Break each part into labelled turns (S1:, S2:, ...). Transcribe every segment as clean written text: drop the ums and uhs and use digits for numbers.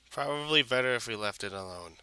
S1: Probably better if we left it alone.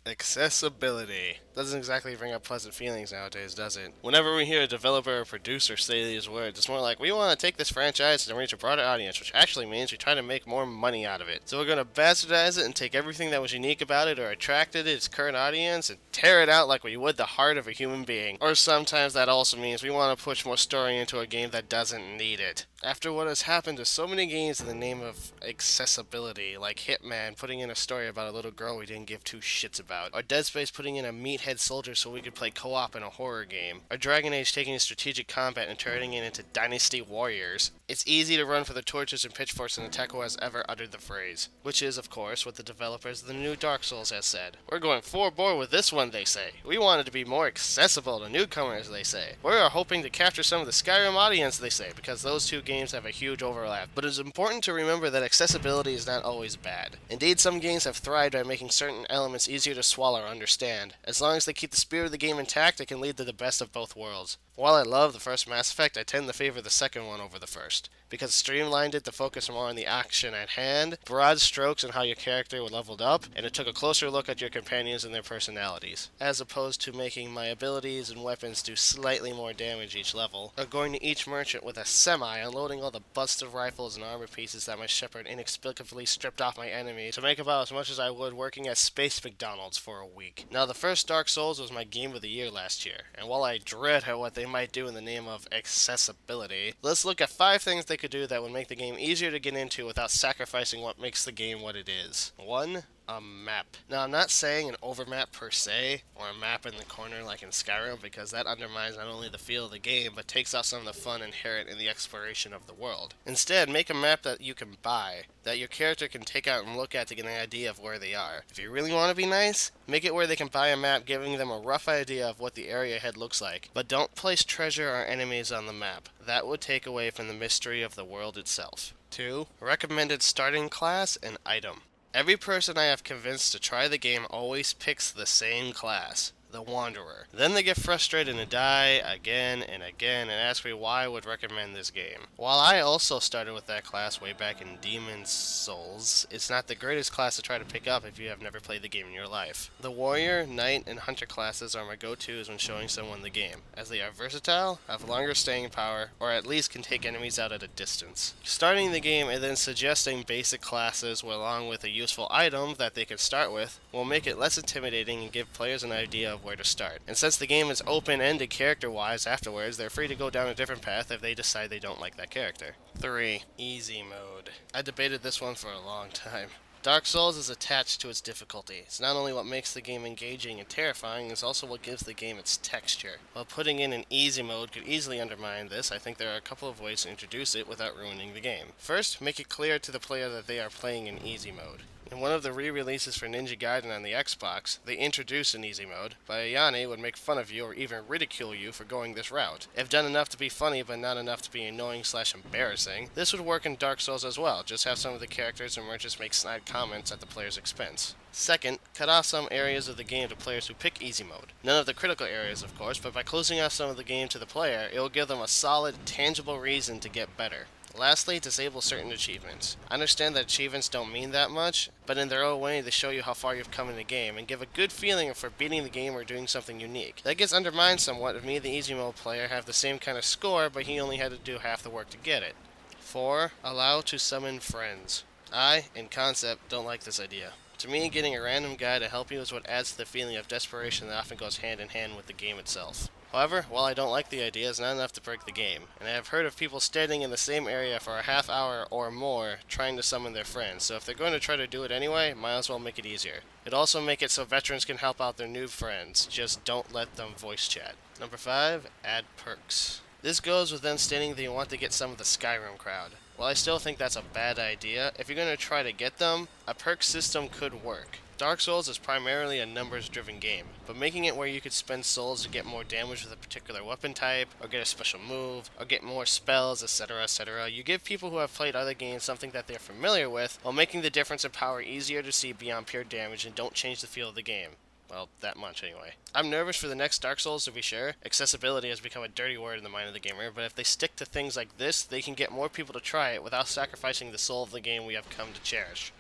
S1: Accessibility doesn't exactly bring up pleasant feelings nowadays, does it? Whenever we hear a developer or producer say these words, it's more like we want to take this franchise and reach a broader audience, which actually means we try to make more money out of it. So we're going to bastardize it and take everything that was unique about it or attracted its current audience and tear it out like we would the heart of a human being. Or sometimes that also means we want to push more story into a game that doesn't need it. After what has happened to so many games in the name of accessibility, like Hitman putting in a story about a little girl we didn't give two shits about, or Dead Space putting in a meathead soldier so we could play co-op in a horror game, or Dragon Age taking strategic combat and turning it into Dynasty Warriors, it's easy to run for the torches and pitchforks and attack who has ever uttered the phrase. Which is, of course, what the developers of the new Dark Souls has said. We're going full-bore with this one, they say. We want it to be more accessible to newcomers, they say. We are hoping to capture some of the Skyrim audience, they say, because those two games have a huge overlap. But it's important to remember that accessibility is not always bad. Indeed, some games have thrived by making certain elements easier to swallow or understand. As long as they keep the spirit of the game intact, it can lead to the best of both worlds. While I love the first Mass Effect, I tend to favor the second one over the first, because it streamlined it to focus more on the action at hand, broad strokes on how your character would leveled up, and it took a closer look at your companions and their personalities, as opposed to making my abilities and weapons do slightly more damage each level, or going to each merchant with a semi, unloading all the busted rifles and armor pieces that my shepherd inexplicably stripped off my enemy to make about as much as I would working at Space McDonald's for a week. Now, the first Dark Souls was my game of the year last year, and while I dread at what they might do in the name of accessibility, let's look at 5 things they could do that would make the game easier to get into without sacrificing what makes the game what it is. 1. A map. Now, I'm not saying an overmap per se, or a map in the corner like in Skyrim, because that undermines not only the feel of the game, but takes out some of the fun inherent in the exploration of the world. Instead, make a map that you can buy, that your character can take out and look at to get an idea of where they are. If you really want to be nice, make it where they can buy a map giving them a rough idea of what the area ahead looks like, but don't place treasure or enemies on the map. That would take away from the mystery of the world itself. 2. Recommended starting class and item. Every person I have convinced to try the game always picks the same class, the Wanderer. Then they get frustrated and die again and again and ask me why I would recommend this game. While I also started with that class way back in Demon's Souls, it's not the greatest class to try to pick up if you have never played the game in your life. The Warrior, Knight, and Hunter classes are my go-tos when showing someone the game, as they are versatile, have longer staying power, or at least can take enemies out at a distance. Starting the game and then suggesting basic classes along with a useful item that they can start with will make it less intimidating and give players an idea of where to start. And since the game is open-ended character-wise afterwards, they're free to go down a different path if they decide they don't like that character. 3. Easy mode. I debated this one for a long time. Dark Souls is attached to its difficulty. It's not only what makes the game engaging and terrifying, it's also what gives the game its texture. While putting in an easy mode could easily undermine this, I think there are a couple of ways to introduce it without ruining the game. First, make it clear to the player that they are playing in easy mode. In one of the re-releases for Ninja Gaiden on the Xbox, they introduced an easy mode, but Ayane would make fun of you or even ridicule you for going this route. If done enough to be funny but not enough to be annoying/embarrassing, this would work in Dark Souls as well, just have some of the characters and merchants make snide comments at the player's expense. Second, cut off some areas of the game to players who pick easy mode. None of the critical areas, of course, but by closing off some of the game to the player, it will give them a solid, tangible reason to get better. Lastly, disable certain achievements. I understand that achievements don't mean that much, but in their own way they show you how far you've come in the game and give a good feeling for beating the game or doing something unique. That gets undermined somewhat if me, the easy mode player, have the same kind of score, but he only had to do half the work to get it. 4. Allow to summon friends. I, in concept, don't like this idea. To me, getting a random guy to help you is what adds to the feeling of desperation that often goes hand in hand with the game itself. However, while I don't like the idea, it's not enough to break the game, and I have heard of people standing in the same area for a half hour or more trying to summon their friends, so if they're going to try to do it anyway, might as well make it easier. It'd also make it so veterans can help out their new friends, just don't let them voice chat. Number 5, add perks. This goes with them stating that you want to get some of the Skyrim crowd. While I still think that's a bad idea, if you're going to try to get them, a perk system could work. Dark Souls is primarily a numbers-driven game, but making it where you could spend souls to get more damage with a particular weapon type, or get a special move, or get more spells, etc., you give people who have played other games something that they're familiar with, while making the difference in power easier to see beyond pure damage and don't change the feel of the game. Well, that much anyway. I'm nervous for the next Dark Souls to be sure. Accessibility has become a dirty word in the mind of the gamer, but if they stick to things like this, they can get more people to try it without sacrificing the soul of the game we have come to cherish.